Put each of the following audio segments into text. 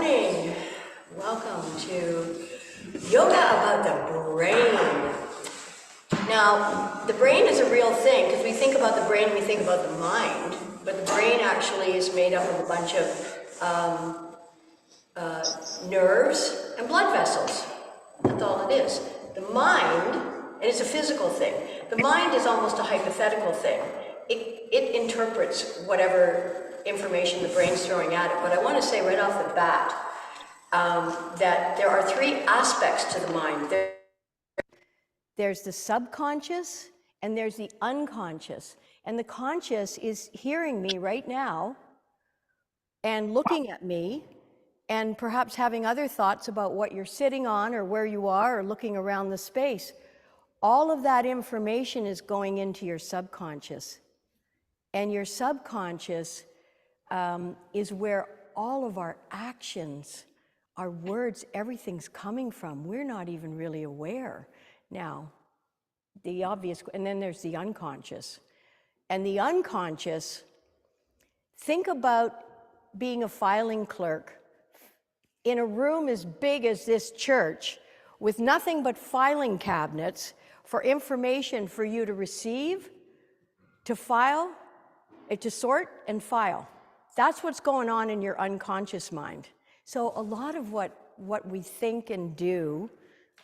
morning. Welcome to Yoga About the Brain. Now, the brain is a real thing because we think about the brain, we think about the mind, but the brain actually is made up of a bunch of nerves and blood vessels. That's all it is. The mind, and it's a physical thing, the mind is almost a hypothetical thing. It interprets whatever information the brain's throwing at it. But I want to say right off the bat that there are three aspects to the mind. There's the subconscious and there's the unconscious. And the conscious is hearing me right now and looking at me and perhaps having other thoughts about what you're sitting on or where you are or looking around the space. All of that information is going into your subconscious. And your subconscious is where all of our actions, our words, everything's coming from. We're not even really aware. Now, the obvious, and then there's the unconscious. And the unconscious, think about being a filing clerk in a room as big as this church with nothing but filing cabinets for information for you to receive, to file, to sort and file. That's what's going on in your unconscious mind. So a lot of what we think and do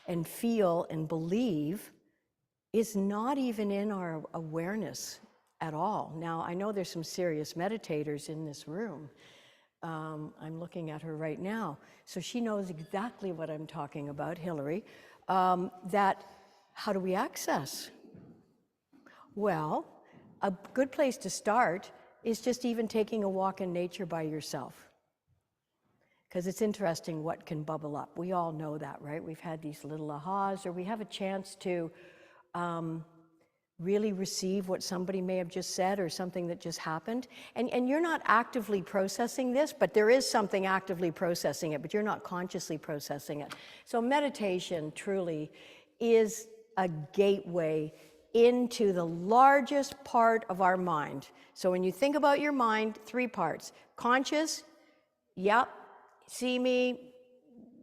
and feel and believe is not even in our awareness at all. Now, I know there's some serious meditators in this room. I'm looking at her right now. So she knows exactly what I'm talking about, Hillary. That how do we access? Well, a good place to start is just even taking a walk in nature by yourself. Because it's interesting what can bubble up. We all know that, right? We've had these little ahas, or we have a chance to really receive what somebody may have just said or something that just happened. And you're not actively processing this, but there is something actively processing it, but you're not consciously processing it. So meditation truly is a gateway into the largest part of our mind. So when you think about your mind, three parts. Conscious, yep, see me,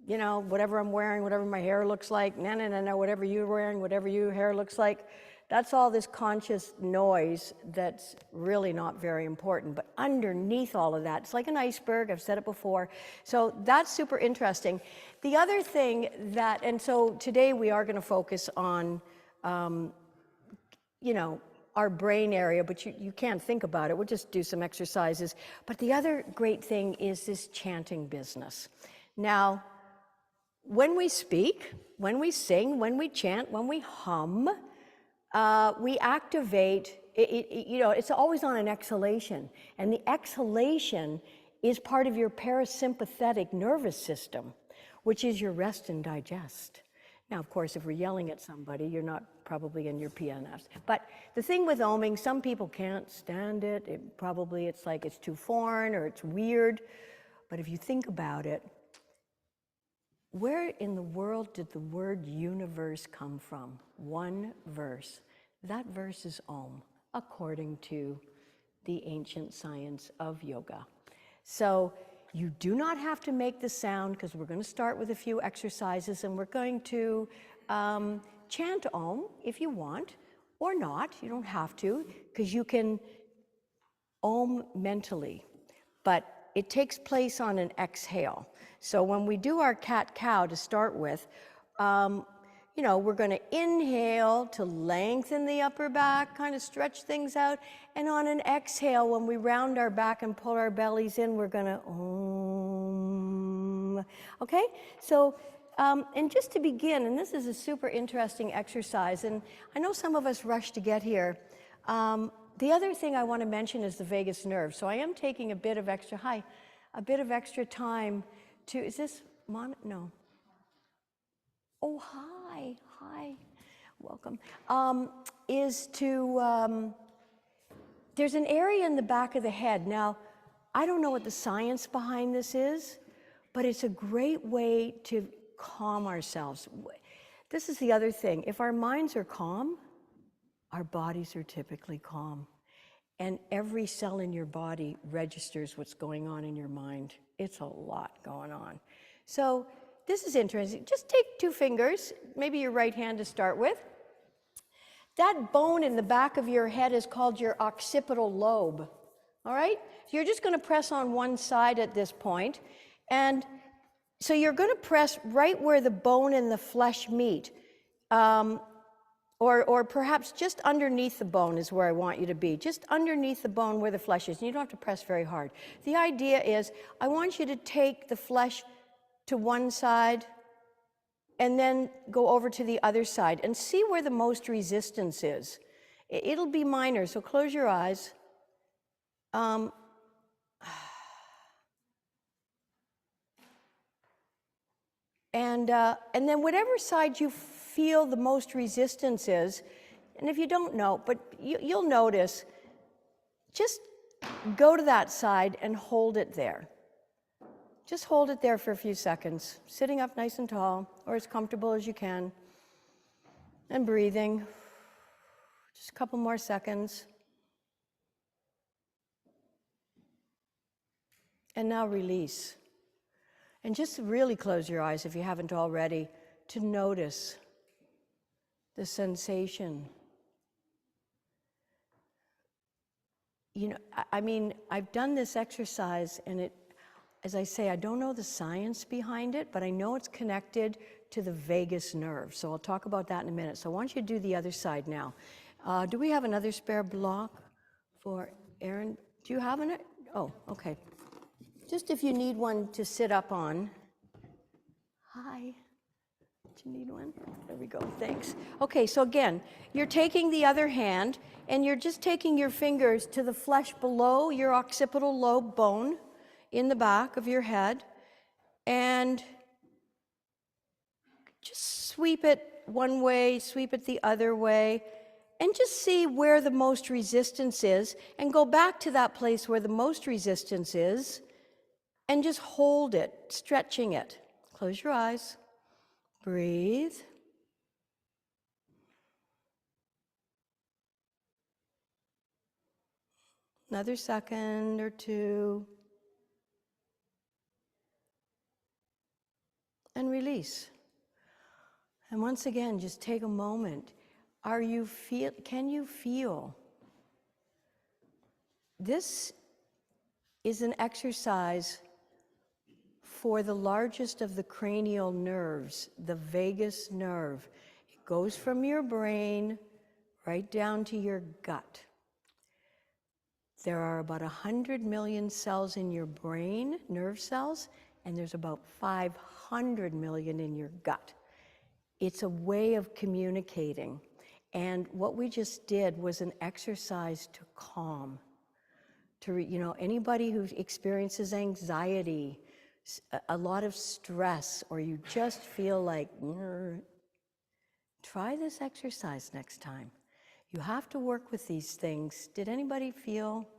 you know, whatever I'm wearing, whatever my hair looks like, no, whatever you're wearing, whatever your hair looks like. That's all this conscious noise that's really not very important. But underneath all of that, it's like an iceberg, I've said it before. So that's super interesting. The other thing that, and so today we are gonna focus on, you know, our brain area, but you can't think about it. We'll just do some exercises. But the other great thing is this chanting business. Now, when we speak, when we sing, when we chant, when we hum, we activate, you know, it's always on an exhalation. And the exhalation is part of your parasympathetic nervous system, which is your rest and digest. Now, of course, if we're yelling at somebody, you're not probably in your PNFs. But the thing with oming, some people can't stand it. It's like it's too foreign or it's weird. But if you think about it, where in the world did the word universe come from? One verse. That verse is Om, according to the ancient science of yoga. So you do not have to make the sound, because we're going to start with a few exercises, and we're going to chant Om if you want, or not. You don't have to, because you can Om mentally, but it takes place on an exhale. So when we do our cat-cow to start with, you know, we're going to inhale to lengthen the upper back, kind of stretch things out. And on an exhale, when we round our back and pull our bellies in, we're going to Om. Okay? So, and just to begin, and this is a super interesting exercise, and I know some of us rush to get here. The other thing I want to mention is the vagus nerve. So I am taking a bit of extra time to, is this no. Oh, hi, welcome. There's an area in the back of the head. Now, I don't know what the science behind this is, but it's a great way to calm ourselves. This is the other thing. If our minds are calm, our bodies are typically calm. and every cell in your body registers what's going on in your mind. It's a lot going on. So this is interesting. Just take 2 fingers, maybe your right hand to start with. That bone in the back of your head is called your occipital lobe. All right? So you're just going to press on one side at this point. And so you're going to press right where the bone and the flesh meet. Or perhaps just underneath the bone is where I want you to be. Just underneath the bone where the flesh is. And you don't have to press very hard. The idea is I want you to take the flesh to one side and then go over to the other side and see where the most resistance is. It'll be minor, so close your eyes. And then whatever side you feel the most resistance is, and if you don't know, but you'll notice, just go to that side and hold it there. Just hold it there for a few seconds, sitting up nice and tall, or as comfortable as you can, and breathing. Just a couple more seconds. And now release. And just really close your eyes if you haven't already to notice the sensation. You know, I mean, I've done this exercise and it, as I say, I don't know the science behind it, but I know it's connected to the vagus nerve. So I'll talk about that in a minute. So I want you to do the other side now. Do we have another spare block for Aaron? Do you have it? Oh, okay. Just if you need one to sit up on. Hi. Do you need one? There we go, thanks. Okay, so again, you're taking the other hand and you're just taking your fingers to the flesh below your occipital lobe bone in the back of your head and just sweep it one way, sweep it the other way, and just see where the most resistance is and go back to that place where the most resistance is and just hold it, stretching it. Close your eyes. Breathe. Another second or two. And release. And once again, just take a moment. Can you feel? This is an exercise for the largest of the cranial nerves, the vagus nerve. It goes from your brain right down to your gut. There are about 100 million cells in your brain, nerve cells, and there's about 500 million in your gut. It's a way of communicating. And what we just did was an exercise to calm. Anybody who experiences anxiety, a lot of stress, or you just feel like, try this exercise next time. You have to work with these things. Did anybody feel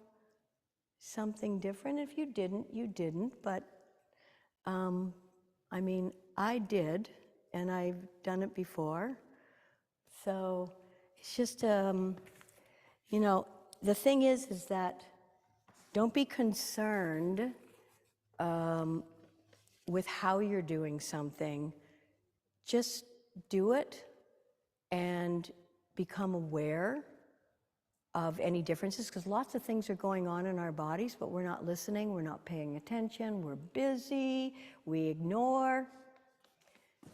something different? If you didn't, you didn't. But, I did, and I've done it before. So it's just, the thing is that don't be concerned with how you're doing something. Just do it and become aware of any differences, because lots of things are going on in our bodies, but we're not listening, we're not paying attention, we're busy, we ignore.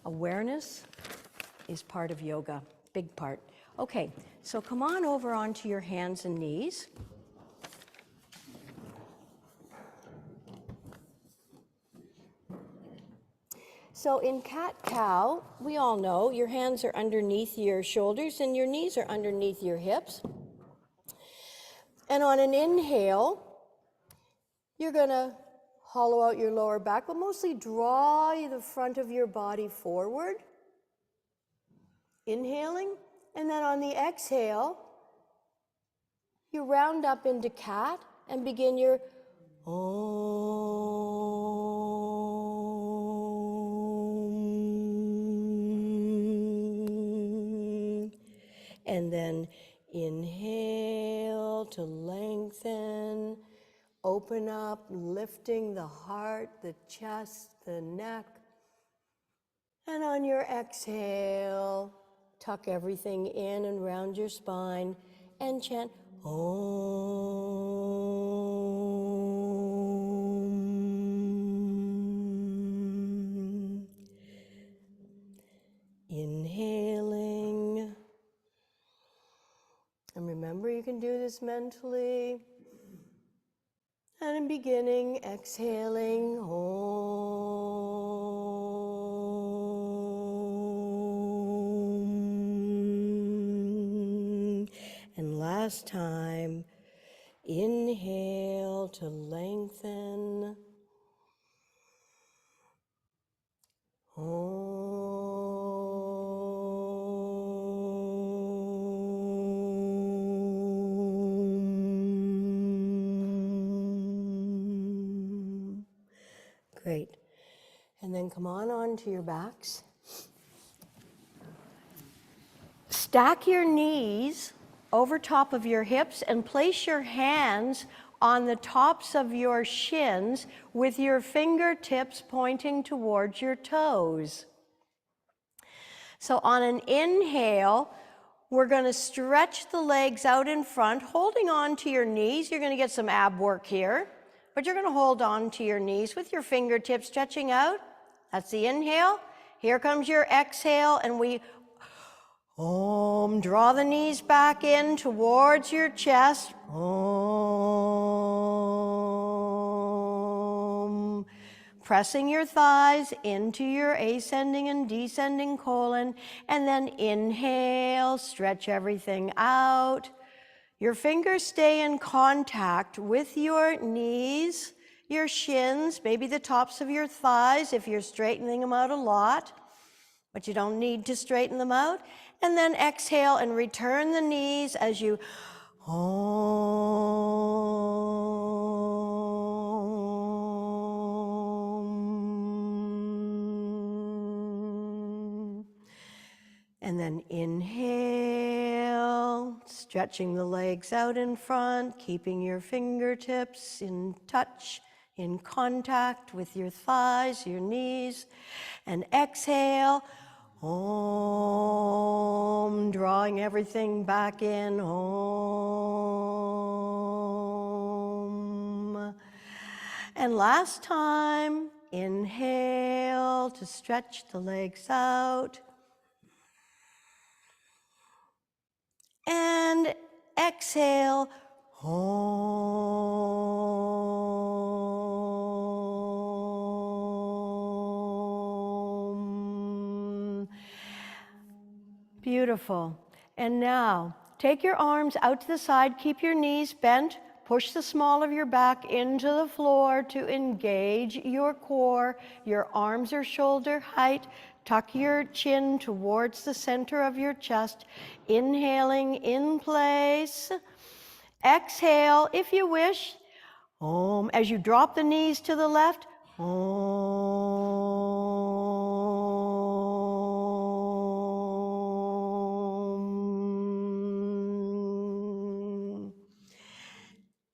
Awareness is part of yoga, big part. Okay, so come on over onto your hands and knees. So in cat-cow, we all know your hands are underneath your shoulders and your knees are underneath your hips. And on an inhale, you're going to hollow out your lower back, but mostly draw the front of your body forward. Inhaling. And then on the exhale, you round up into cat and begin your Om. And then Inhale to lengthen, open up, lifting the heart, the chest, the neck. And on your exhale, tuck everything in and round your spine and chant Om. Inhaling. And remember, you can do this mentally. And in beginning, exhaling, Om. And last time, inhale to lengthen, Om. Great. And then come on to your backs. Stack your knees over top of your hips and place your hands on the tops of your shins with your fingertips pointing towards your toes. So on an inhale, we're going to stretch the legs out in front, holding on to your knees. You're going to get some ab work here, but you're going to hold on to your knees with your fingertips stretching out. That's the inhale. Here comes your exhale, and we Om. Draw the knees back in towards your chest. Om. Pressing your thighs into your ascending and descending colon. And then inhale, stretch everything out. Your fingers stay in contact with your knees, your shins, maybe the tops of your thighs if you're straightening them out a lot, but you don't need to straighten them out. And then exhale and return the knees as you Om. And then inhale, stretching the legs out in front, keeping your fingertips in touch, in contact with your thighs, your knees. And exhale, Om, drawing everything back in, Om. And last time, inhale to stretch the legs out. And exhale, Om. Beautiful. And now, take your arms out to the side, keep your knees bent, push the small of your back into the floor to engage your core. Your arms are shoulder height. Tuck your chin towards the center of your chest. Inhaling in place. Exhale, if you wish. Om. As you drop the knees to the left. Om.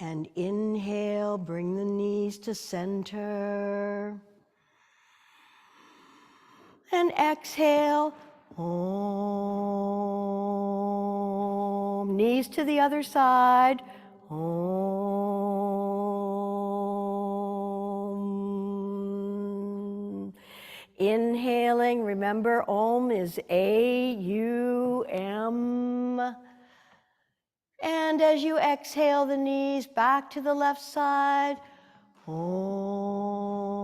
And inhale, bring the knees to center. And exhale, Om. Knees to the other side, Om. Inhaling, remember Om is A-U-M. And as you exhale the knees back to the left side, Om.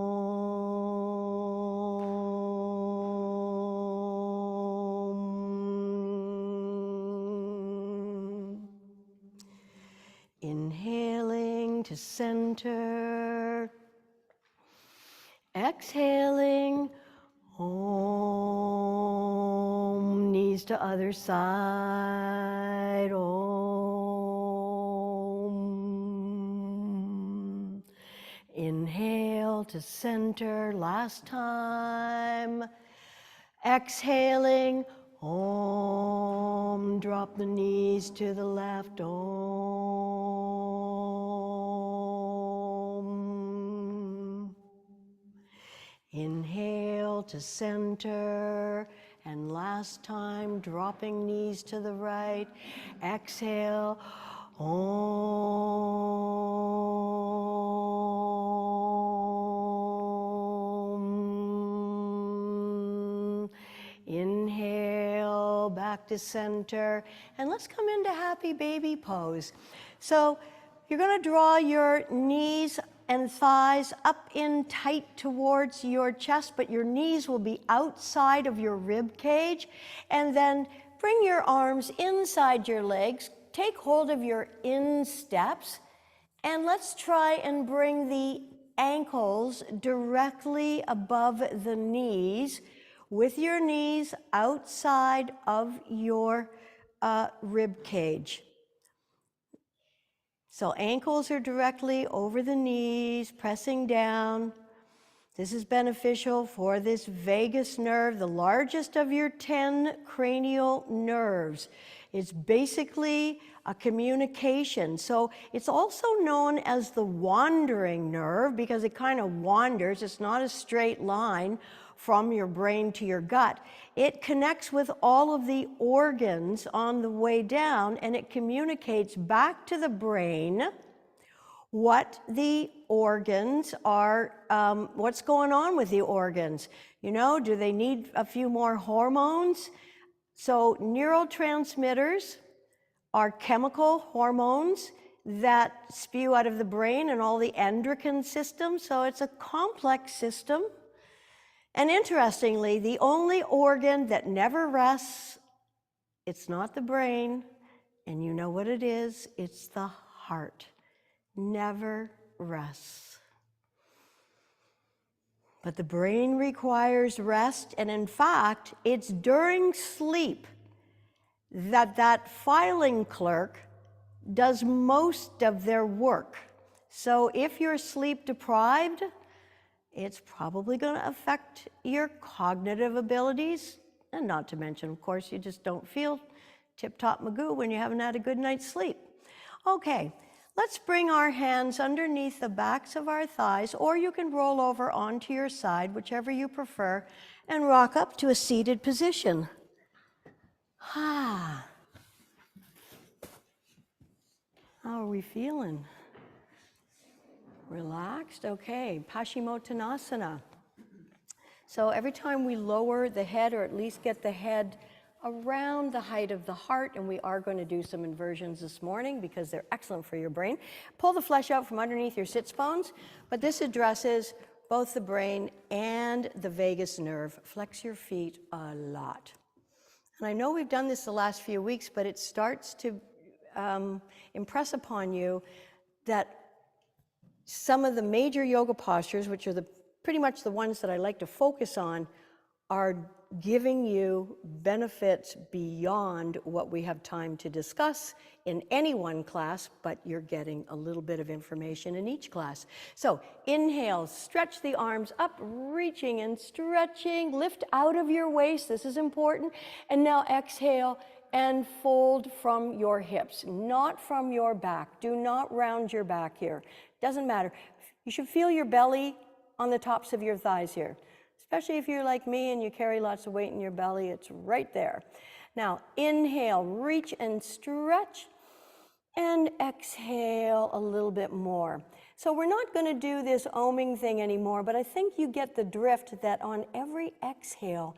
Inhaling to center. Exhaling, Om. Knees to other side, Om. Inhale to center, last time. Exhaling, Om. Drop the knees to the left. Om. Inhale to center. And last time, dropping knees to the right. Exhale. Om. Inhale, back to center. And let's come into happy baby pose. So you're going to draw your knees and thighs up in tight towards your chest, but your knees will be outside of your rib cage. And then bring your arms inside your legs. Take hold of your insteps. And let's try and bring the ankles directly above the knees with your knees outside of your rib cage. So ankles are directly over the knees, pressing down. This is beneficial for this vagus nerve, the largest of your 10 cranial nerves. It's basically a communication. So it's also known as the wandering nerve because it kind of wanders. It's not a straight line from your brain to your gut. It connects with all of the organs on the way down, and it communicates back to the brain what the organs are, what's going on with the organs. You know, do they need a few more hormones? So neurotransmitters are chemical hormones that spew out of the brain and all the endocrine system. So it's a complex system. And interestingly, the only organ that never rests, it's not the brain, and you know what it is, it's the heart. Never rests. But the brain requires rest, and in fact, it's during sleep that filing clerk does most of their work. So if you're sleep deprived, it's probably going to affect your cognitive abilities, and not to mention, of course, you just don't feel tip-top magoo when you haven't had a good night's sleep. Okay, let's bring our hands underneath the backs of our thighs, or you can roll over onto your side, whichever you prefer, and rock up to a seated position. How are we feeling? Relaxed? Okay, Paschimottanasana. So every time we lower the head, or at least get the head around the height of the heart, and we are going to do some inversions this morning because they're excellent for your brain. Pull the flesh out from underneath your sits bones, but this addresses both the brain and the vagus nerve. Flex your feet a lot. And I know we've done this the last few weeks, but it starts to impress upon you that some of the major yoga postures, which are pretty much the ones that I like to focus on, are giving you benefits beyond what we have time to discuss in any one class, but you're getting a little bit of information in each class. So inhale, stretch the arms up, reaching and stretching, lift out of your waist, this is important, and now exhale and fold from your hips, not from your back. Do not round your back here. Doesn't matter. You should feel your belly on the tops of your thighs here. Especially if you're like me and you carry lots of weight in your belly, it's right there. Now, inhale, reach and stretch, and exhale a little bit more. So we're not going to do this oming thing anymore, but I think you get the drift that on every exhale,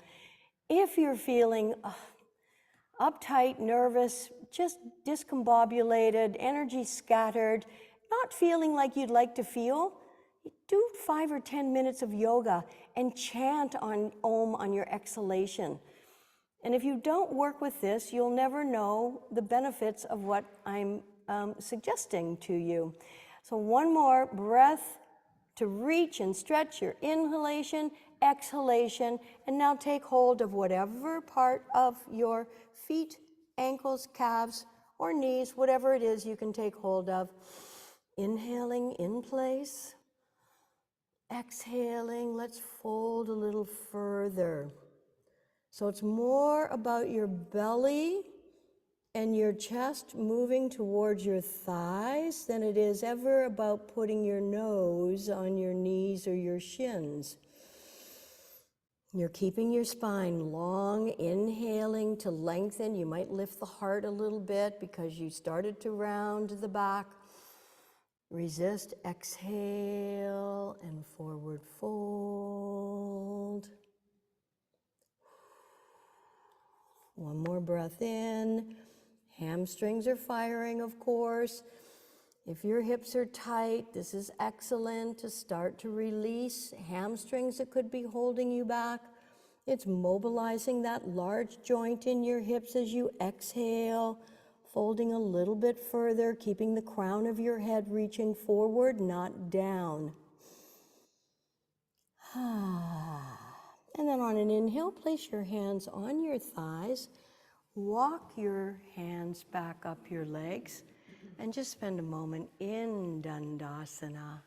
if you're feeling uptight, nervous, just discombobulated, energy scattered, not feeling like you'd like to feel, do 5 or 10 minutes of yoga and chant on Om on your exhalation. And if you don't work with this, you'll never know the benefits of what I'm suggesting to you. So one more breath to reach and stretch your inhalation, exhalation, and now take hold of whatever part of your feet, ankles, calves, or knees, whatever it is you can take hold of. Inhaling in place. Exhaling, let's fold a little further. So it's more about your belly and your chest moving towards your thighs than it is ever about putting your nose on your knees or your shins. You're keeping your spine long, inhaling to lengthen. You might lift the heart a little bit because you started to round the back. Resist, exhale, and forward fold. One more breath in. Hamstrings are firing, of course. If your hips are tight, this is excellent to start to release hamstrings that could be holding you back. It's mobilizing that large joint in your hips as you exhale, folding a little bit further, keeping the crown of your head reaching forward, not down. And then on an inhale, place your hands on your thighs. Walk your hands back up your legs and just spend a moment in Dandasana.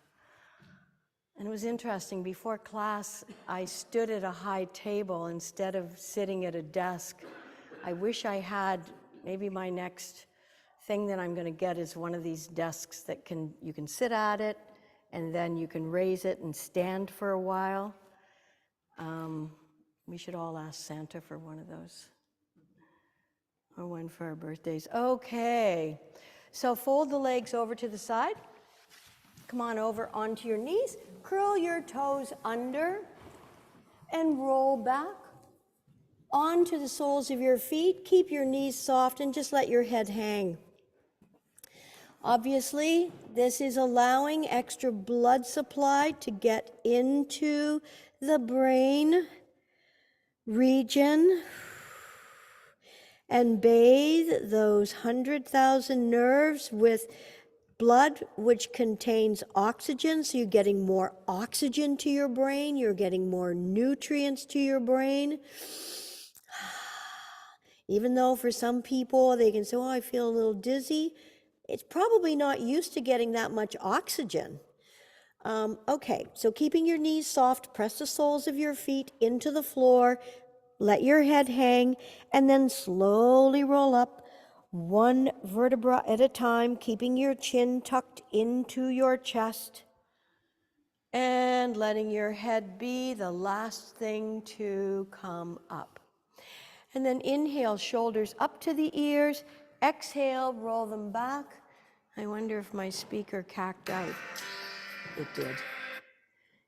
And it was interesting, before class, I stood at a high table instead of sitting at a desk. I wish I had, maybe my next thing that I'm going to get is one of these desks that you can sit at it and then you can raise it and stand for a while. We should all ask Santa for one of those. Or one for our birthdays. Okay, so fold the legs over to the side. Come on over onto your knees. Curl your toes under and roll back onto the soles of your feet. Keep your knees soft and just let your head hang. Obviously, this is allowing extra blood supply to get into the brain region and bathe those 100,000 nerves with blood which contains oxygen, so you're getting more oxygen to your brain, you're getting more nutrients to your brain. Even though for some people they can say, oh, I feel a little dizzy, it's probably not used to getting that much oxygen. Okay, so keeping your knees soft, press the soles of your feet into the floor, let your head hang, and then slowly roll up one vertebra at a time, keeping your chin tucked into your chest and letting your head be the last thing to come up. And then inhale, shoulders up to the ears. Exhale, roll them back. I wonder if my speaker cacked out. It did.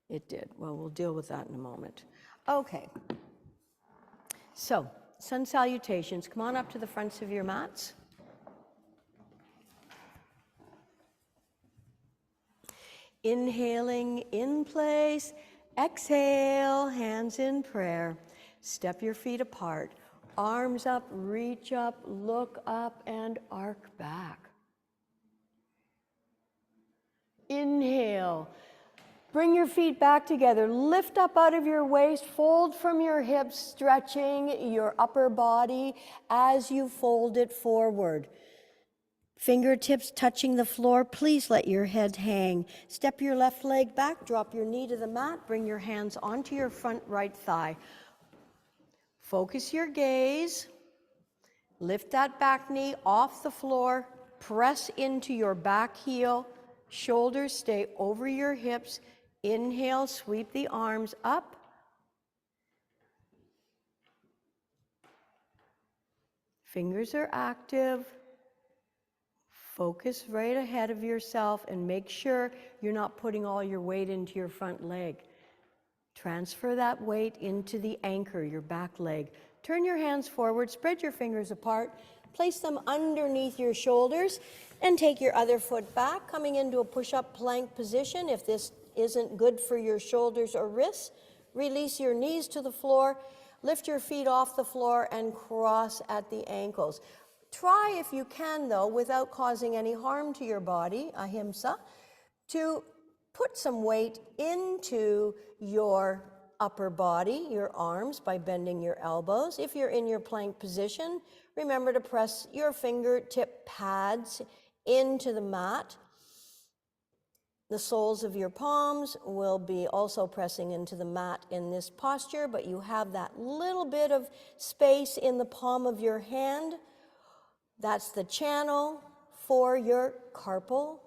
It did. Well, we'll deal with that in a moment. Okay. So, sun salutations. Come on up to the fronts of your mats. Inhaling in place. Exhale, hands in prayer. Step your feet apart. Arms up, reach up, look up, and arc back. Inhale. Bring your feet back together. Lift up out of your waist. Fold from your hips, stretching your upper body as you fold it forward. Fingertips touching the floor. Please let your head hang. Step your left leg back. Drop your knee to the mat. Bring your hands onto your front right thigh. Focus your gaze. Lift that back knee off the floor. Press into your back heel. Shoulders stay over your hips. Inhale, sweep the arms up. Fingers are active. Focus right ahead of yourself and make sure you're not putting all your weight into your front leg. Transfer that weight into the anchor, your back leg. Turn your hands forward, spread your fingers apart, place them underneath your shoulders, and take your other foot back, coming into a push-up plank position. If this isn't good for your shoulders or wrists, release your knees to the floor, lift your feet off the floor, and cross at the ankles. Try, if you can, though, without causing any harm to your body, ahimsa, to put some weight into your upper body, your arms, by bending your elbows. If you're in your plank position, remember to press your fingertip pads into the mat. The soles of your palms will be also pressing into the mat in this posture, but you have that little bit of space in the palm of your hand. That's the channel for your carpal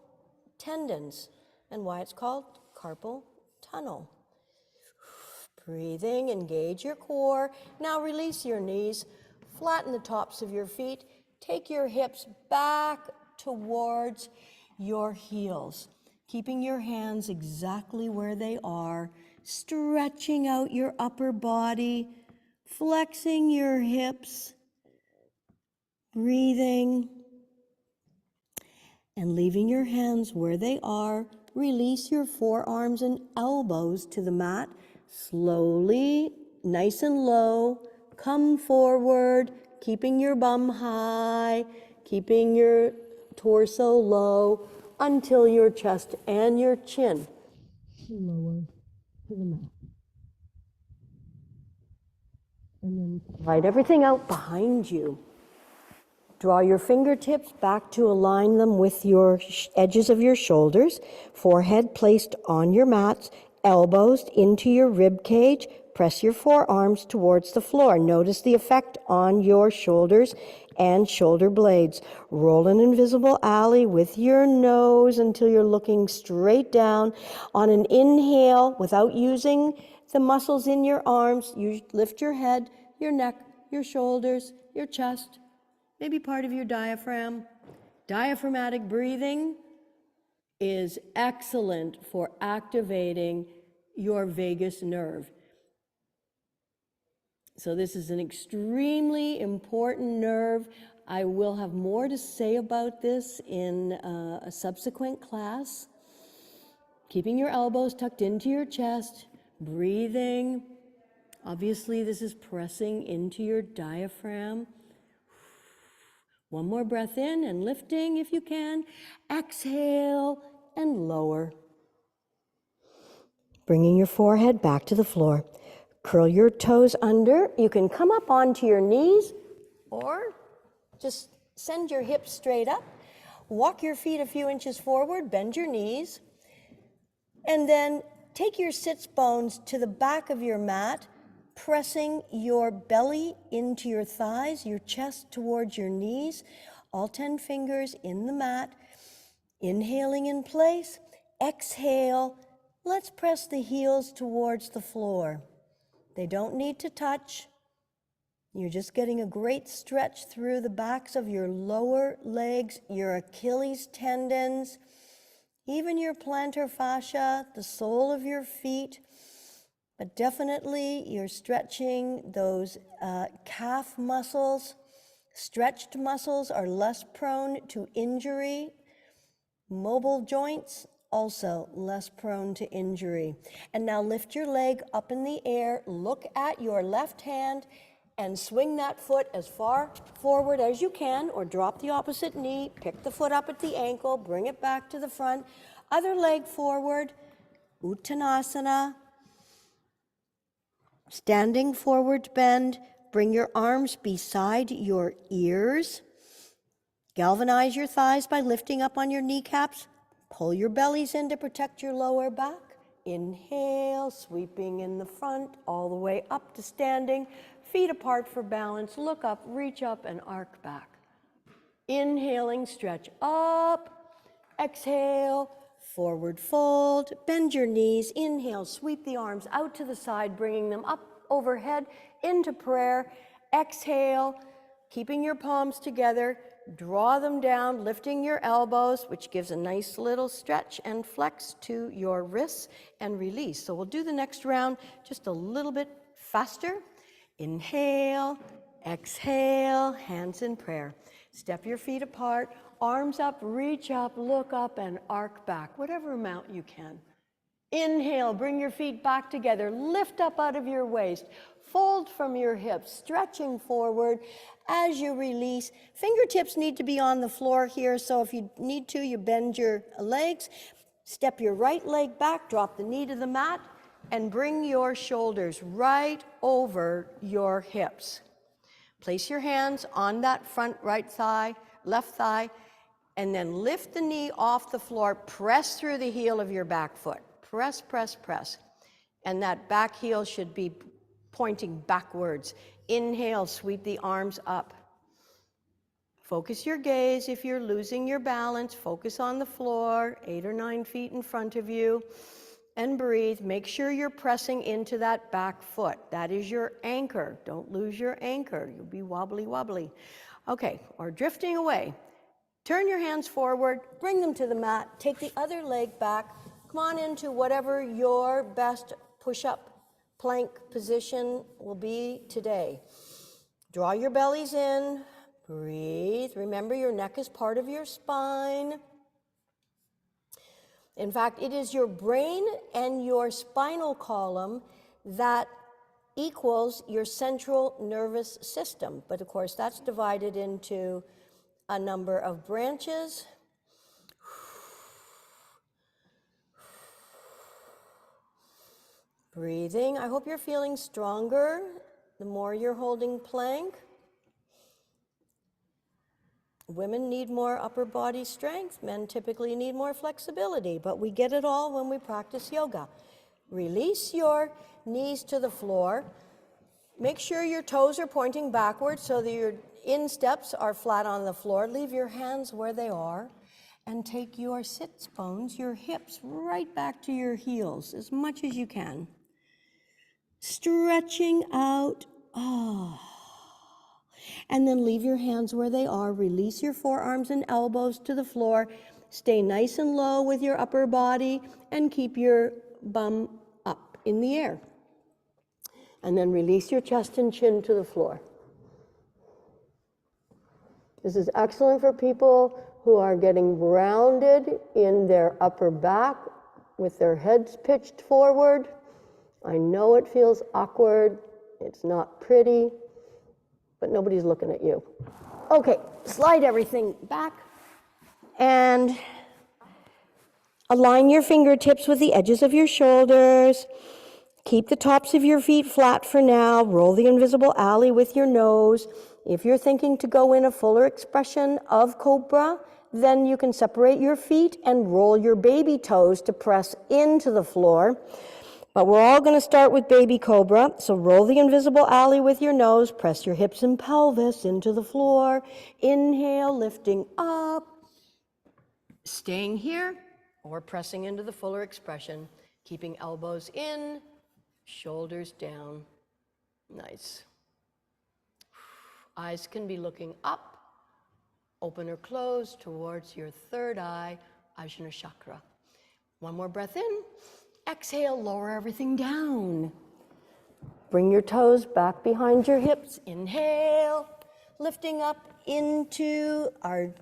tendons and why it's called carpal tunnel. Breathing, engage your core. Now release your knees, flatten the tops of your feet. Take your hips back towards your heels, keeping your hands exactly where they are, stretching out your upper body, flexing your hips, breathing, and leaving your hands where they are. Release your forearms and elbows to the mat. Slowly, nice and low, come forward, keeping your bum high, keeping your torso low until your chest and your chin lower to the mat. And then slide everything out behind you. Draw your fingertips back to align them with your edges of your shoulders, forehead placed on your mats, elbows into your rib cage. Press your forearms towards the floor. Notice the effect on your shoulders and shoulder blades. Roll an invisible alley with your nose until you're looking straight down. On an inhale, without using the muscles in your arms, you lift your head, your neck, your shoulders, your chest, maybe part of your diaphragm. Diaphragmatic breathing is excellent for activating your vagus nerve. So this is an extremely important nerve. I will have more to say about this in a subsequent class. Keeping your elbows tucked into your chest, breathing. Obviously, this is pressing into your diaphragm. One more breath in and lifting if you can. Exhale and lower. Bringing your forehead back to the floor. Curl your toes under. You can come up onto your knees or just send your hips straight up. Walk your feet a few inches forward, bend your knees, and then take your sits bones to the back of your mat, pressing your belly into your thighs, your chest towards your knees, all 10 fingers in the mat. Inhaling in place, exhale. Let's press the heels towards the floor. They don't need to touch. You're just getting a great stretch through the backs of your lower legs, your Achilles tendons, even your plantar fascia, the sole of your feet. But definitely you're stretching those calf muscles. Stretched muscles are less prone to injury. Mobile joints also less prone to injury. And now lift your leg up in the air, look at your left hand, and swing that foot as far forward as you can, or drop the opposite knee, pick the foot up at the ankle, bring it back to the front, other leg forward, Uttanasana. Standing forward bend, bring your arms beside your ears. Galvanize your thighs by lifting up on your kneecaps. Pull your bellies in to protect your lower back. Inhale, sweeping in the front, all the way up to standing. Feet apart for balance. Look up, reach up, and arc back. Inhaling, stretch up. Exhale, forward fold. Bend your knees. Inhale, sweep the arms out to the side, bringing them up overhead into prayer. Exhale, keeping your palms together. Draw them down, lifting your elbows, which gives a nice little stretch and flex to your wrists, and release. So we'll do the next round just a little bit faster. Inhale, exhale, hands in prayer. Step your feet apart, arms up, reach up, look up, and arc back, whatever amount you can. Inhale, bring your feet back together, lift up out of your waist, fold from your hips, stretching forward. As you release, fingertips need to be on the floor here, so if you need to, you bend your legs, step your right leg back, drop the knee to the mat, and bring your shoulders right over your hips. Place your hands on that front right thigh, left thigh. And then lift the knee off the floor, press through the heel of your back foot. Press, press, press. And that back heel should be pointing backwards. Inhale, sweep the arms up. Focus your gaze. If you're losing your balance, focus on the floor, 8 or 9 feet in front of you, and breathe. Make sure you're pressing into that back foot. That is your anchor. Don't lose your anchor. You'll be wobbly, wobbly. Okay, or drifting away. Turn your hands forward, bring them to the mat, take the other leg back, come on into whatever your best push-up plank position will be today. Draw your bellies in, breathe. Remember, your neck is part of your spine. In fact, it is your brain and your spinal column that equals your central nervous system. But of course, that's divided into a number of branches. Breathing. I hope you're feeling stronger the more you're holding plank. Women need more upper body strength. Men typically need more flexibility, but we get it all when we practice yoga. Release your knees to the floor. Make sure your toes are pointing backwards so that your insteps are flat on the floor. Leave your hands where they are and take your sits bones, your hips, right back to your heels as much as you can. Stretching out. And then leave your hands where they are. Release your forearms and elbows to the floor. Stay nice and low with your upper body and keep your bum up in the air. And then release your chest and chin to the floor. This is excellent for people who are getting grounded in their upper back with their heads pitched forward. I know it feels awkward. It's not pretty, but nobody's looking at you. Okay, slide everything back and align your fingertips with the edges of your shoulders. Keep the tops of your feet flat for now. Roll the invisible alley with your nose. If you're thinking to go in a fuller expression of cobra, then you can separate your feet and roll your baby toes to press into the floor. But we're all going to start with baby cobra. So roll the invisible alley with your nose. Press your hips and pelvis into the floor. Inhale, lifting up. Staying here or pressing into the fuller expression. Keeping elbows in, shoulders down. Nice. Eyes can be looking up, open or close towards your third eye, Ajna chakra. One more breath in. Exhale, lower everything down. Bring your toes back behind your hips. Inhale, lifting up into our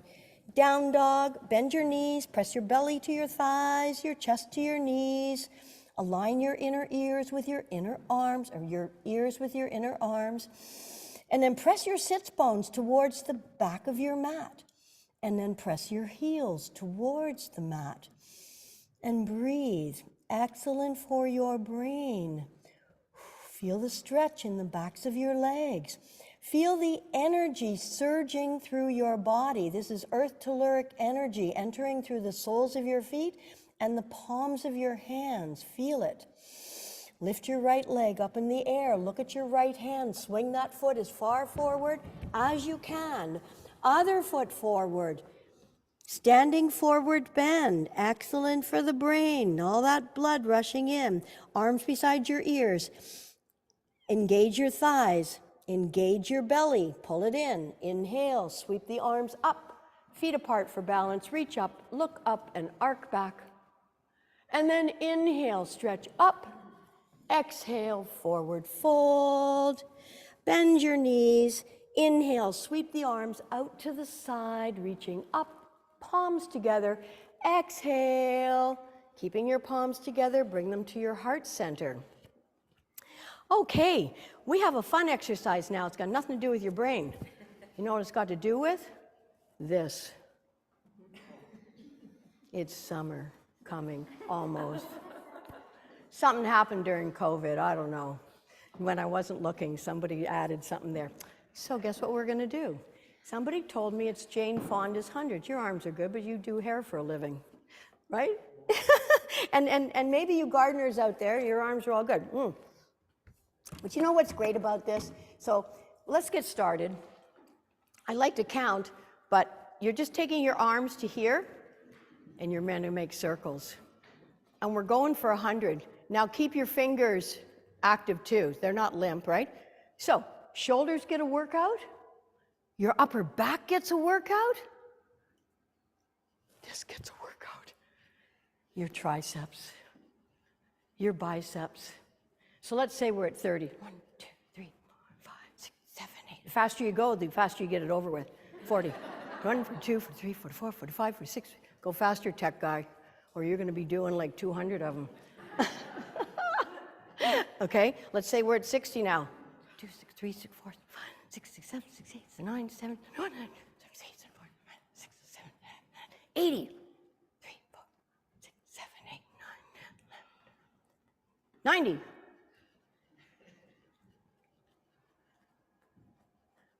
down dog. Bend your knees, press your belly to your thighs, your chest to your knees. Align your inner ears with your inner arms, or your ears with your inner arms. And then press your sits bones towards the back of your mat. And then press your heels towards the mat. And breathe. Excellent for your brain. Feel the stretch in the backs of your legs. Feel the energy surging through your body. This is earth telluric energy entering through the soles of your feet and the palms of your hands. Feel it. Lift your right leg up in the air. Look at your right hand. Swing that foot as far forward as you can. Other foot forward. Standing forward bend. Excellent for the brain. All that blood rushing in. Arms beside your ears. Engage your thighs. Engage your belly. Pull it in. Inhale. Sweep the arms up. Feet apart for balance. Reach up. Look up and arc back. And then inhale. Stretch up. Exhale. Forward fold. Bend your knees. Inhale. Sweep the arms out to the side. Reaching up. Palms together. Exhale. Keeping your palms together. Bring them to your heart center. Okay, we have a fun exercise now. It's got nothing to do with your brain. You know what it's got to do with? This. It's summer coming, almost. Something happened during COVID, I don't know. When I wasn't looking, somebody added something there. So guess what we're going to do? Somebody told me it's Jane Fonda's 100. Your arms are good, but you do hair for a living, right? and maybe you gardeners out there, your arms are all good. But you know what's great about this? So let's get started. I like to count, but you're just taking your arms to here, and you're meant to make circles. And we're going for 100. Now keep your fingers active too. They're not limp, right? So shoulders get a workout. Your upper back gets a workout. This gets a workout. Your triceps, your biceps. So let's say we're at 30. 1, 2, 3, 4, 5, 6, 7, 8. The faster you go, the faster you get it over with. 40. 1, 2, 3, 4, 4, 5, 6. Go faster, tech guy, or you're going to be doing like 200 of them. Okay, let's say we're at 60 now. 2, 6, 3, 6, 4, 5, 6, 6, 7, 6, 8, 9, 7, 1, 7, 8, 4, 6, 7, 80. 3, 4, 6, 7, 8, 9, 10, 11, 90.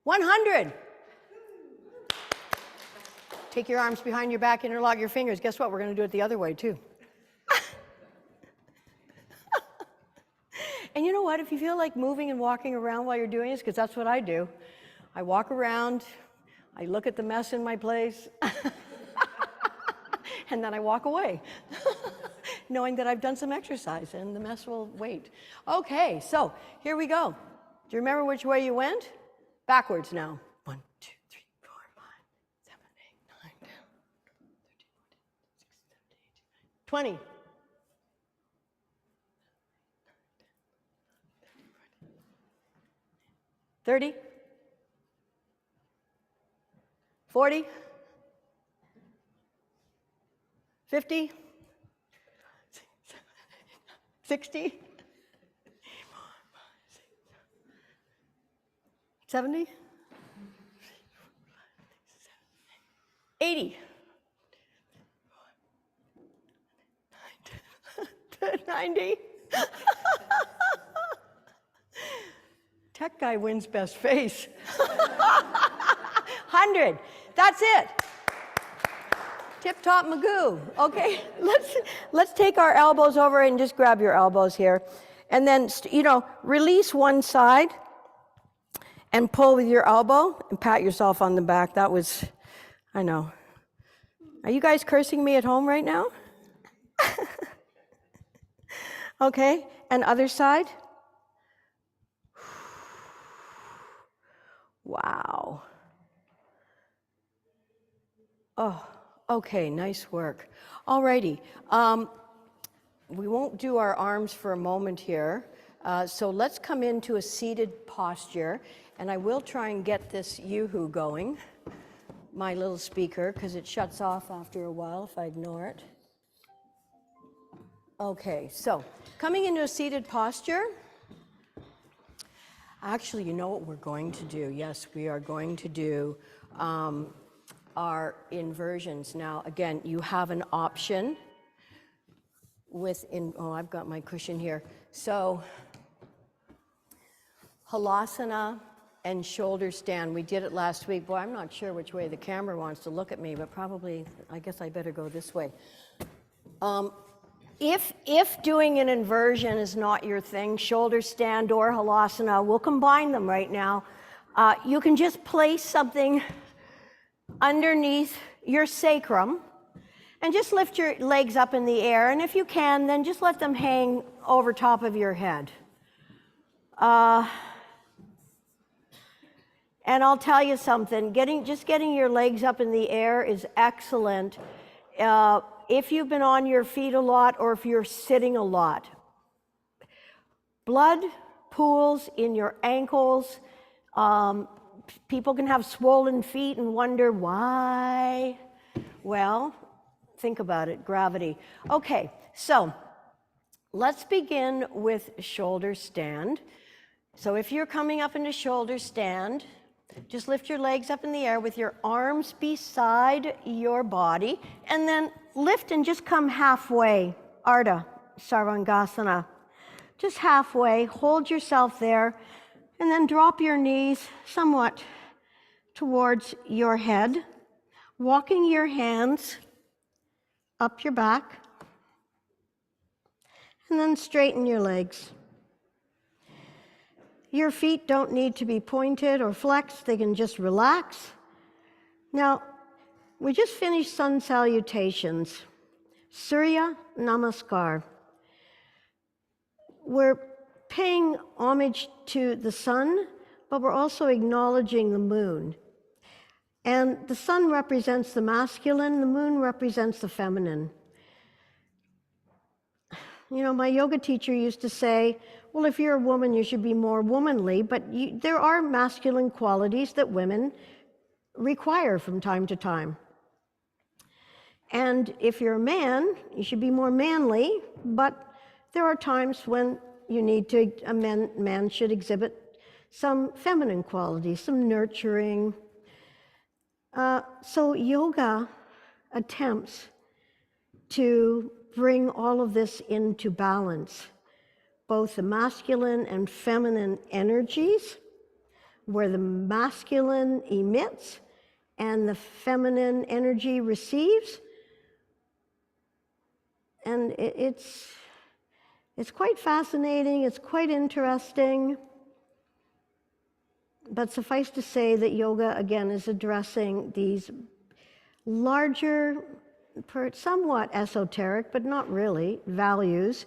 100. Take your arms behind your back, interlock your fingers. Guess what? We're going to do it the other way too. And you know what? If you feel like moving and walking around while you're doing this, because that's what I do. I walk around, I look at the mess in my place, and then I walk away, knowing that I've done some exercise and the mess will wait. Okay, so here we go. Do you remember which way you went? Backwards now. 1, 2, 3, 4, 5, 7, 8, 9, 10, 13, 14, 15, 16, 17, 18, 20. 30, 40, 50, 60, 70, 80, 90. Tech guy wins best face. 100. That's it. Tip top Magoo. Okay, let's take our elbows over and just grab your elbows here, and then release one side and pull with your elbow and pat yourself on the back. That was, I know. Are you guys cursing me at home right now? Okay, and other side. Wow. Oh, okay, nice work. Alrighty, we won't do our arms for a moment here. So let's come into a seated posture, and I will try and get this yoo-hoo going, my little speaker, because it shuts off after a while if I ignore it. Okay, so coming into a seated posture. Actually, you know what we're going to do? Yes, we are going to do our inversions. Now, again, you have an option I've got my cushion here. So, halasana and shoulder stand. We did it last week. Boy, I'm not sure which way the camera wants to look at me, but probably, I guess I better go this way. If doing an inversion is not your thing, shoulder stand or halasana, we'll combine them right now. You can just place something underneath your sacrum and just lift your legs up in the air. And if you can, then just let them hang over top of your head. And I'll tell you something, getting your legs up in the air is excellent. If you've been on your feet a lot or if you're sitting a lot. Blood pools in your ankles. People can have swollen feet and wonder why. Well, think about it, gravity. Okay, so let's begin with shoulder stand. So if you're coming up into shoulder stand, just lift your legs up in the air with your arms beside your body, and then lift and just come halfway, Ardha Sarvangasana. Just halfway, hold yourself there, and then drop your knees somewhat towards your head, walking your hands up your back, and then straighten your legs. Your feet don't need to be pointed or flexed, they can just relax. Now, we just finished sun salutations, Surya Namaskar. We're paying homage to the sun, but we're also acknowledging the moon. And the sun represents the masculine, the moon represents the feminine. You know, my yoga teacher used to say, well, if you're a woman, you should be more womanly, but there are masculine qualities that women require from time to time. And if you're a man, you should be more manly, but there are times when a man should exhibit some feminine qualities, some nurturing. So yoga attempts to bring all of this into balance, both the masculine and feminine energies, where the masculine emits and the feminine energy receives. And it's quite fascinating, it's quite interesting. But suffice to say that yoga, again, is addressing these larger, somewhat esoteric, but not really, values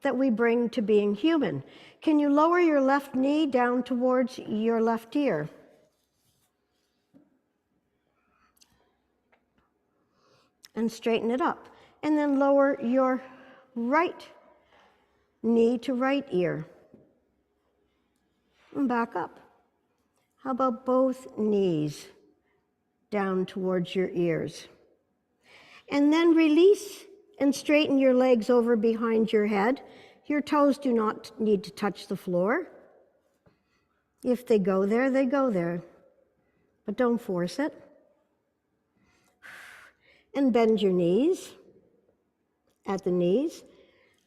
that we bring to being human. Can you lower your left knee down towards your left ear? And straighten it up. And then lower your right knee to right ear. And back up. How about both knees down towards your ears? And then release and straighten your legs over behind your head. Your toes do not need to touch the floor. If they go there, they go there. But don't force it. And bend your knees at the knees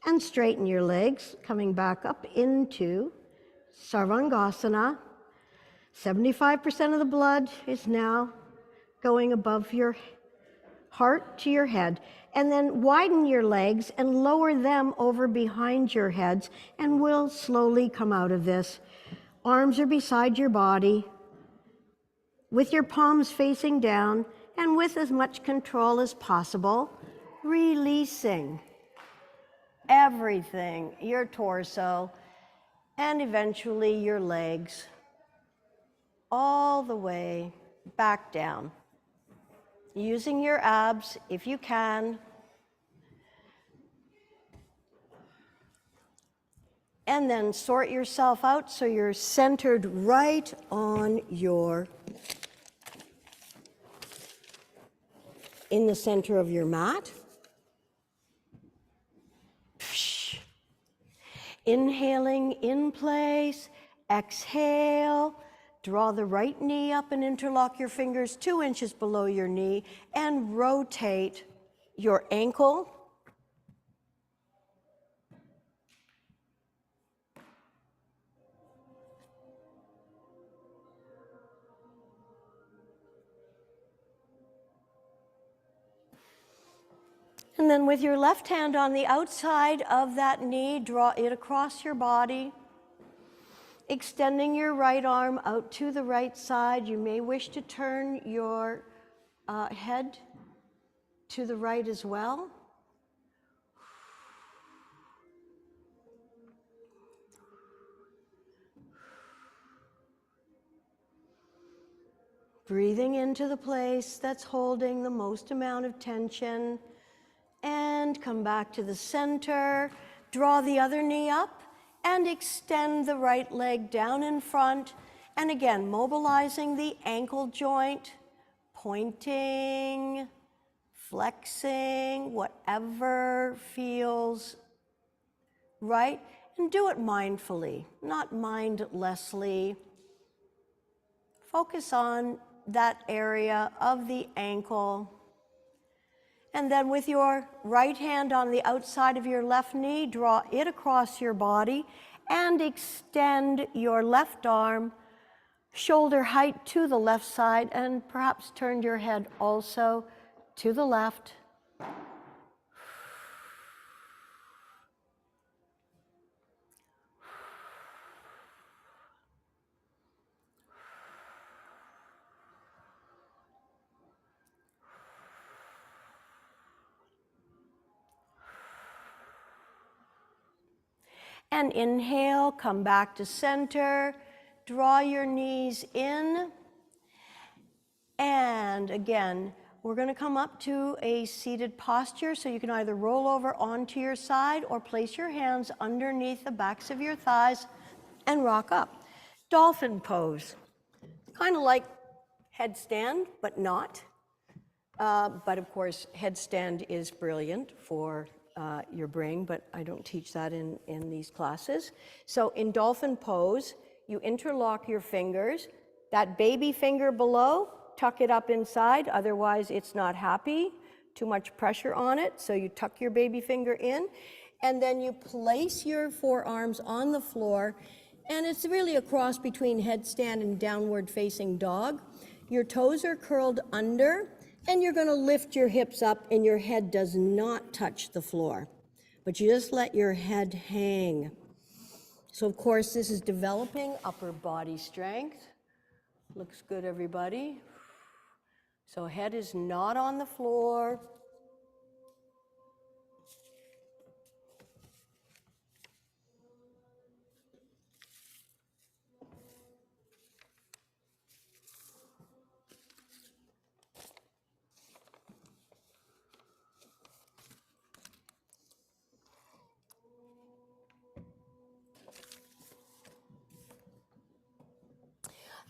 and straighten your legs, coming back up into Sarvangasana. 75% of the blood is now going above your heart to your head. And then widen your legs and lower them over behind your heads, and we'll slowly come out of this. Arms are beside your body, with your palms facing down, and with as much control as possible, releasing everything, your torso, and eventually your legs, all the way back down. Using your abs, if you can. And then sort yourself out so you're centered right on in the center of your mat. Inhaling in place, exhale. Draw the right knee up and interlock your fingers 2 inches below your knee and rotate your ankle. And then with your left hand on the outside of that knee, draw it across your body. Extending your right arm out to the right side. You may wish to turn your head to the right as well. Breathing into the place that's holding the most amount of tension. And come back to the center. Draw the other knee up. And extend the right leg down in front. And again, mobilizing the ankle joint, pointing, flexing, whatever feels right. And do it mindfully, not mindlessly. Focus on that area of the ankle. And then with your right hand on the outside of your left knee, draw it across your body and extend your left arm shoulder height to the left side, and perhaps turn your head also to the left. And inhale, come back to center, draw your knees in, and again, we're going to come up to a seated posture, so you can either roll over onto your side or place your hands underneath the backs of your thighs and rock up. Dolphin pose, kind of like headstand, but not. But of course, headstand is brilliant for your brain, but I don't teach that in these classes. So in dolphin pose, you interlock your fingers. That baby finger below, tuck it up inside, otherwise it's not happy. Too much pressure on it, so you tuck your baby finger in, and then you place your forearms on the floor, and it's really a cross between headstand and downward facing dog. Your toes are curled under, and you're going to lift your hips up, and your head does not touch the floor, but you just let your head hang. So of course this is developing upper body strength. Looks good, everybody. So head is not on the floor.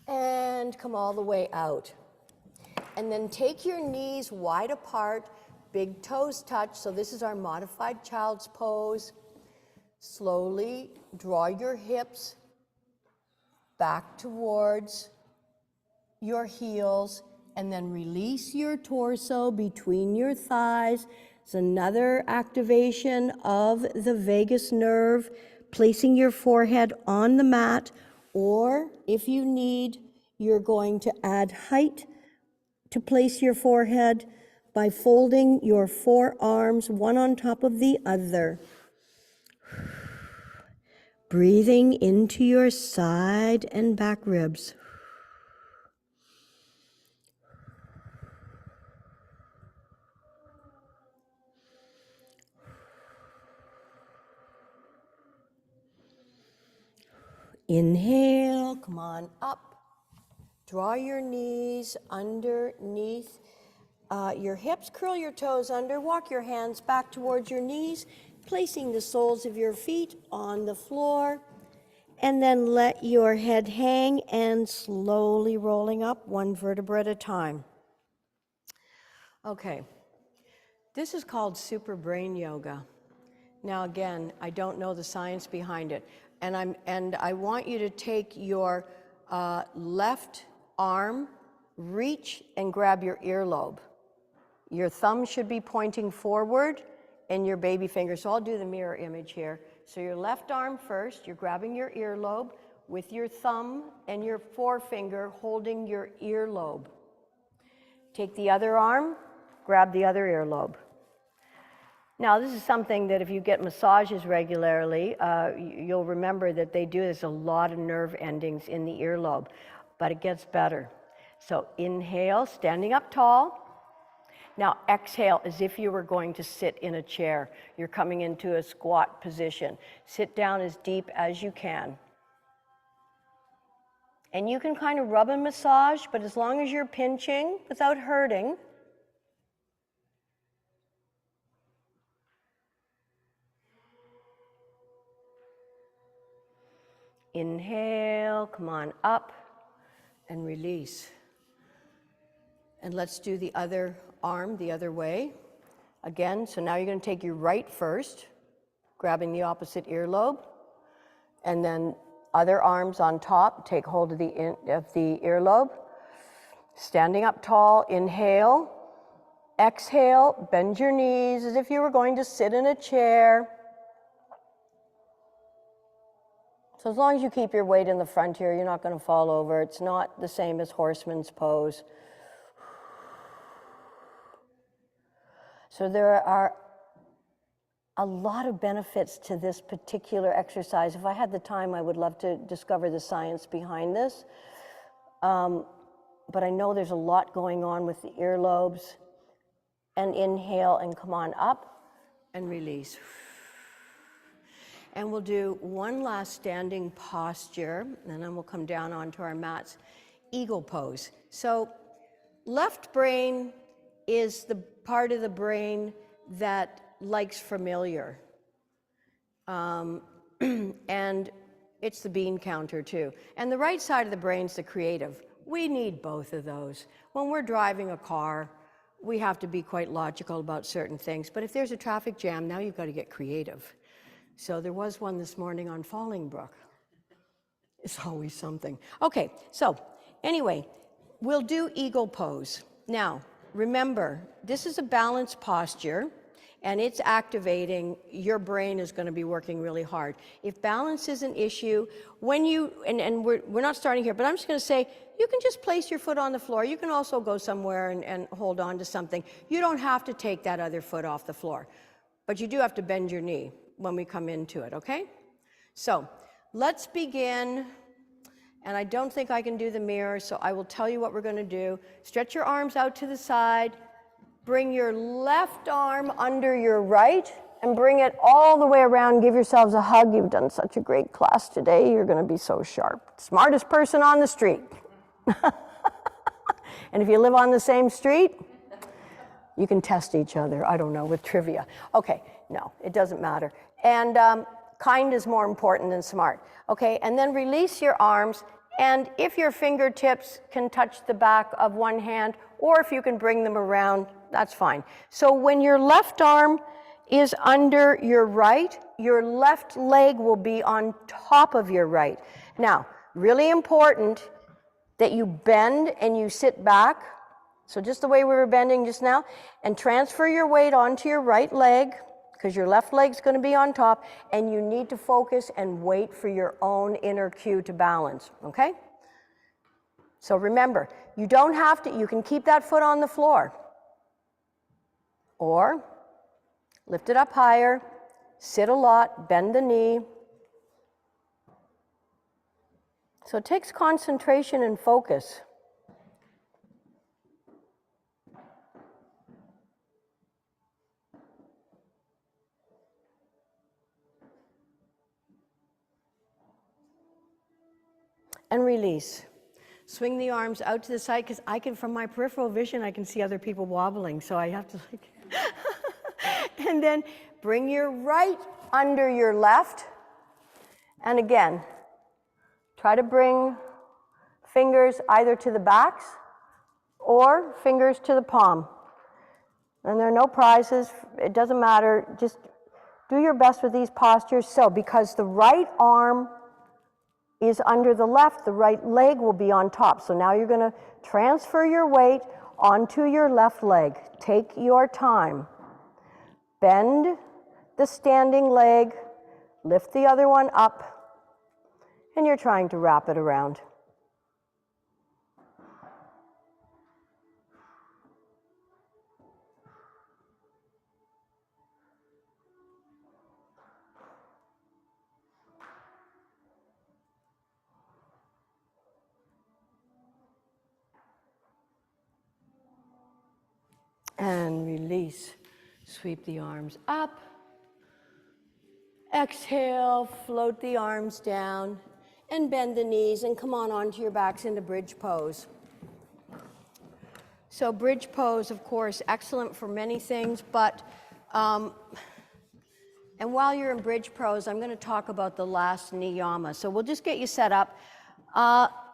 And come all the way out. And then take your knees wide apart, big toes touch. So this is our modified child's pose. Slowly draw your hips back towards your heels, and then release your torso between your thighs. It's another activation of the vagus nerve, placing your forehead on the mat, or if you need, you're going to add height to place your forehead by folding your forearms one on top of the other. Breathing into your side and back ribs. Inhale, come on up. Draw your knees underneath your hips, curl your toes under, walk your hands back towards your knees, placing the soles of your feet on the floor, and then let your head hang and slowly rolling up one vertebra at a time. Okay, this is called super brain yoga. Now again, I don't know the science behind it, and I want you to take your left arm, reach and grab your earlobe. Your thumb should be pointing forward and your baby finger. So I'll do the mirror image here. So your left arm first, you're grabbing your earlobe with your thumb and your forefinger holding your earlobe. Take the other arm, grab the other earlobe. Now this is something that if you get massages regularly, you'll remember that they do. There's a lot of nerve endings in the earlobe, but it gets better. So inhale, standing up tall. Now exhale as if you were going to sit in a chair. You're coming into a squat position. Sit down as deep as you can. And you can kind of rub and massage, but as long as you're pinching without hurting. Inhale, come on up, and release. And let's do the other arm the other way. Again, so now you're going to take your right first, grabbing the opposite earlobe, and then other arms on top, take hold of the earlobe. Standing up tall, inhale. Exhale, bend your knees as if you were going to sit in a chair. So as long as you keep your weight in the front here, you're not going to fall over. It's not the same as horseman's pose. So there are a lot of benefits to this particular exercise. If I had the time, I would love to discover the science behind this. But I know there's a lot going on with the earlobes. And inhale and come on up and release. And we'll do one last standing posture, and then we'll come down onto our mats. Eagle pose. So left brain is the part of the brain that likes familiar. And it's the bean counter too. And the right side of the brain's the creative. We need both of those. When we're driving a car, we have to be quite logical about certain things. But if there's a traffic jam, now you've got to get creative. So there was one this morning on Fallingbrook. It's always something. Okay, so anyway, we'll do eagle pose. Now, remember, this is a balanced posture, and it's activating. Your brain is going to be working really hard. If balance is an issue, when you, and we're not starting here, but I'm just going to say, you can just place your foot on the floor. You can also go somewhere and hold on to something. You don't have to take that other foot off the floor, but you do have to bend your knee when we come into it, okay? So let's begin. And I don't think I can do the mirror, so I will tell you what we're going to do. Stretch your arms out to the side. Bring your left arm under your right and bring it all the way around. Give yourselves a hug. You've done such a great class today. You're going to be so sharp. Smartest person on the street. And if you live on the same street, you can test each other, I don't know, with trivia. Okay, no, it doesn't matter. And kind is more important than smart. Okay, and then release your arms, and if your fingertips can touch the back of one hand, or if you can bring them around, that's fine. So when your left arm is under your right, your left leg will be on top of your right. Now, really important that you bend and you sit back, so just the way we were bending just now, and transfer your weight onto your right leg, because your left leg's going to be on top, and you need to focus and wait for your own inner cue to balance, okay? So remember, you don't have to, you can keep that foot on the floor, or lift it up higher, sit a lot, bend the knee. So it takes concentration and focus. And release. Swing the arms out to the side, because I can, from my peripheral vision, I can see other people wobbling, so I have to like, and then bring your right under your left, and again, try to bring fingers either to the backs or fingers to the palm. And there are no prizes, it doesn't matter, just do your best with these postures. So, because the right arm is under the left, the right leg will be on top. So now you're going to transfer your weight onto your left leg. Take your time. Bend the standing leg, lift the other one up, and you're trying to wrap it around. And release. Sweep the arms up. Exhale, float the arms down and bend the knees and come on onto your backs into bridge pose. So bridge pose, of course, excellent for many things, but, and while you're in bridge pose, I'm going to talk about the last niyama. So we'll just get you set up.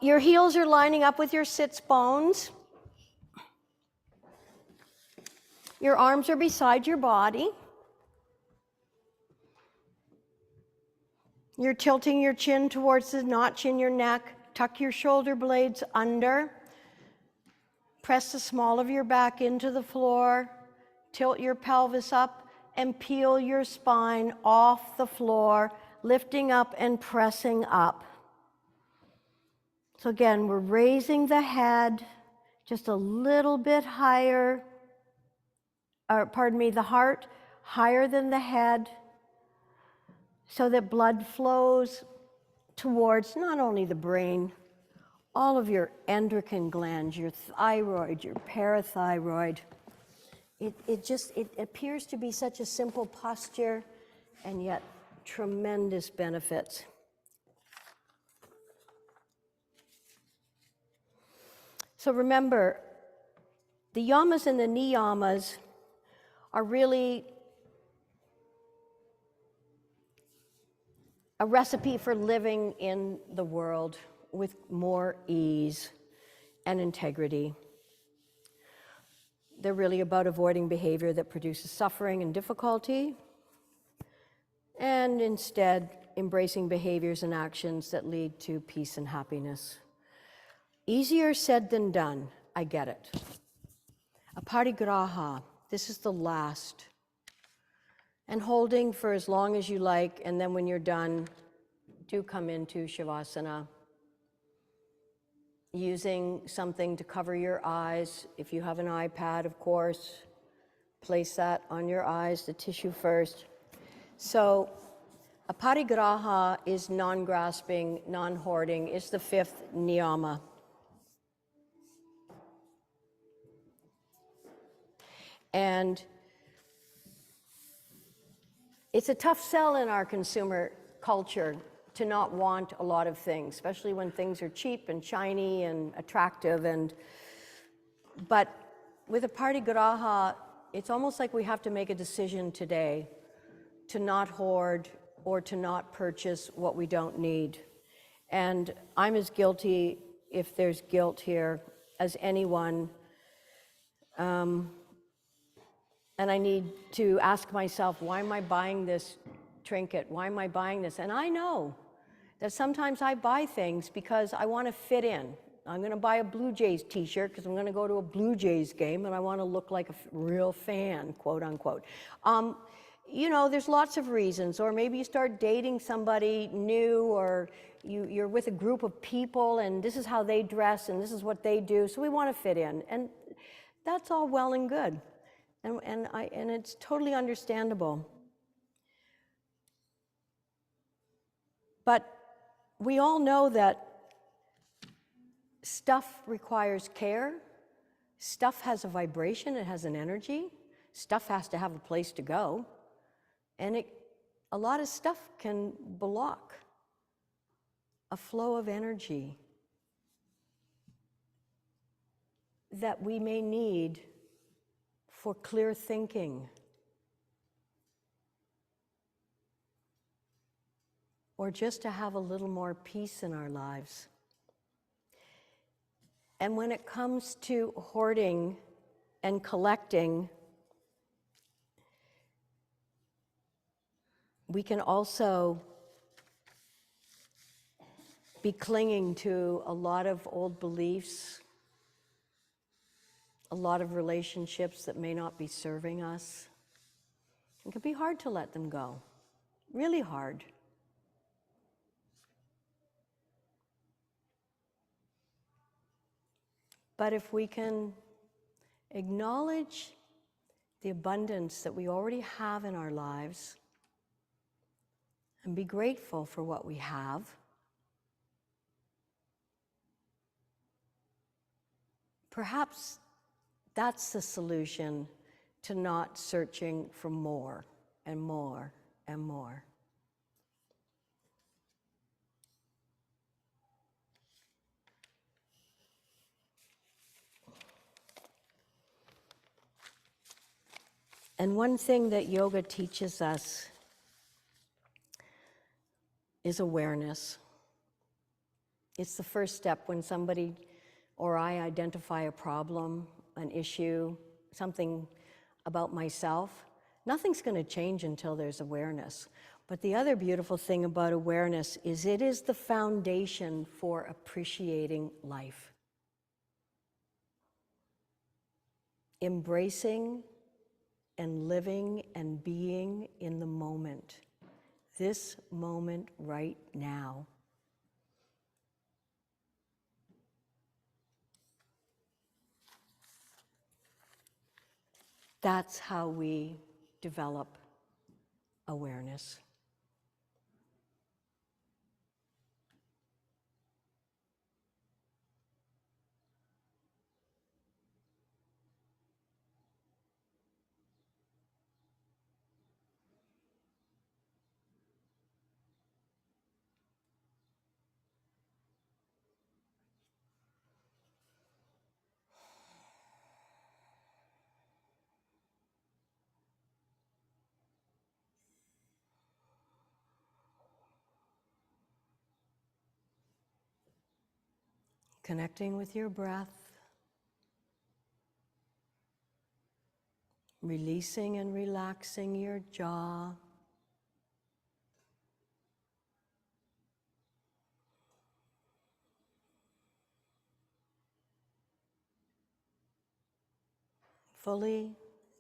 Your heels are lining up with your sits bones. Your arms are beside your body. You're tilting your chin towards the notch in your neck. Tuck your shoulder blades under. Press the small of your back into the floor. Tilt your pelvis up and peel your spine off the floor lifting up and pressing up. So again, we're raising the head just a little bit higher, or pardon me, the heart higher than the head, so that blood flows towards not only the brain, all of your endocrine glands, your thyroid, your parathyroid. It appears to be such a simple posture, and yet tremendous benefits. So remember, the yamas and the niyamas are really a recipe for living in the world with more ease and integrity. They're really about avoiding behavior that produces suffering and difficulty, and instead embracing behaviors and actions that lead to peace and happiness. Easier said than done, I get it. Aparigraha, this is the last. And holding for as long as you like, and then when you're done, do come into Shavasana. Using something to cover your eyes. If you have an iPad, of course, place that on your eyes, the tissue first. So, aparigraha is non-grasping, non-hoarding. It's the 5th niyama. And it's a tough sell in our consumer culture to not want a lot of things, especially when things are cheap and shiny and attractive. But with aparigraha, it's almost like we have to make a decision today to not hoard or to not purchase what we don't need. And I'm as guilty, if there's guilt here, as anyone. And I need to ask myself, why am I buying this trinket? Why am I buying this? And I know that sometimes I buy things because I want to fit in. I'm going to buy a Blue Jays t-shirt because I'm going to go to a Blue Jays game and I want to look like a real fan, quote unquote. You know, there's lots of reasons. Or maybe you start dating somebody new, or you're with a group of people and this is how they dress and this is what they do, so we want to fit in. And that's all well and good. And it's totally understandable. But we all know that stuff requires care. Stuff has a vibration, it has an energy. Stuff has to have a place to go. And a lot of stuff can block a flow of energy that we may need for clear thinking, or just to have a little more peace in our lives. And when it comes to hoarding and collecting, we can also be clinging to a lot of old beliefs, a lot of relationships that may not be serving us. It can be hard to let them go, really hard. But if we can acknowledge the abundance that we already have in our lives and be grateful for what we have, perhaps that's the solution to not searching for more and more and more. And one thing that yoga teaches us is awareness. It's the first step when somebody or I identify a problem, an issue, something about myself. Nothing's going to change until there's awareness. But the other beautiful thing about awareness is it is the foundation for appreciating life. Embracing and living and being in the moment. this moment right now. That's how we develop awareness. Connecting with your breath, releasing and relaxing your jaw, fully,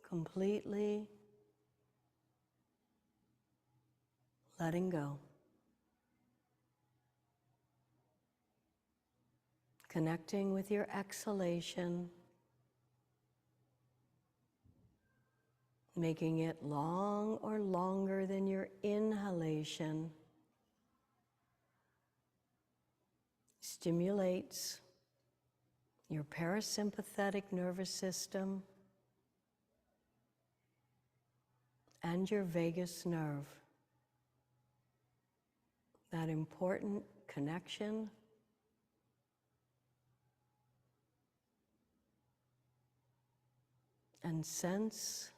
completely letting go. Connecting with your exhalation, making it long or longer than your inhalation. Stimulates your parasympathetic nervous system and your vagus nerve. That important connection and sense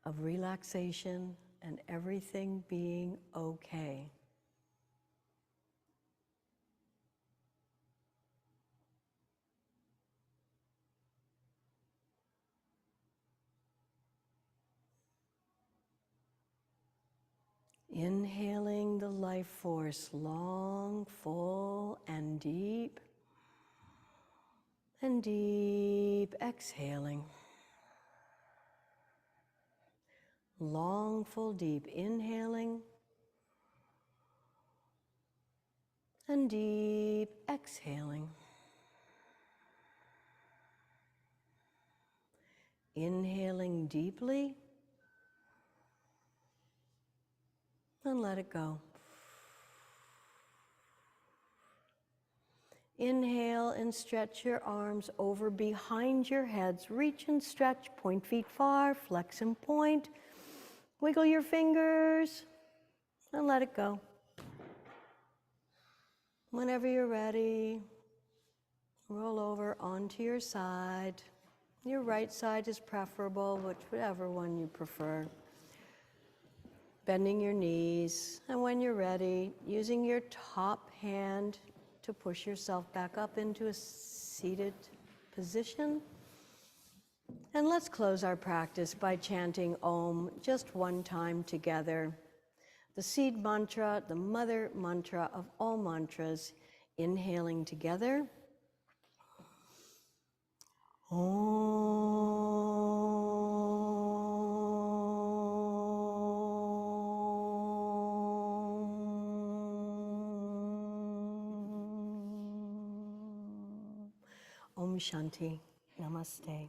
of relaxation and everything being okay. Inhaling the life force long, full, and deep. And deep exhaling. Long, full, deep inhaling. And deep exhaling. Inhaling deeply. And let it go. Inhale and stretch your arms over behind your heads. Reach and stretch, point feet far, flex and point. Wiggle your fingers and let it go. Whenever you're ready, roll over onto your side. Your right side is preferable, whichever one you prefer. Bending your knees, and when you're ready, using your top hand to push yourself back up into a seated position. And let's close our practice by chanting Om just one time together. The seed mantra, the mother mantra of all mantras, inhaling together. Om Shanti. Namaste.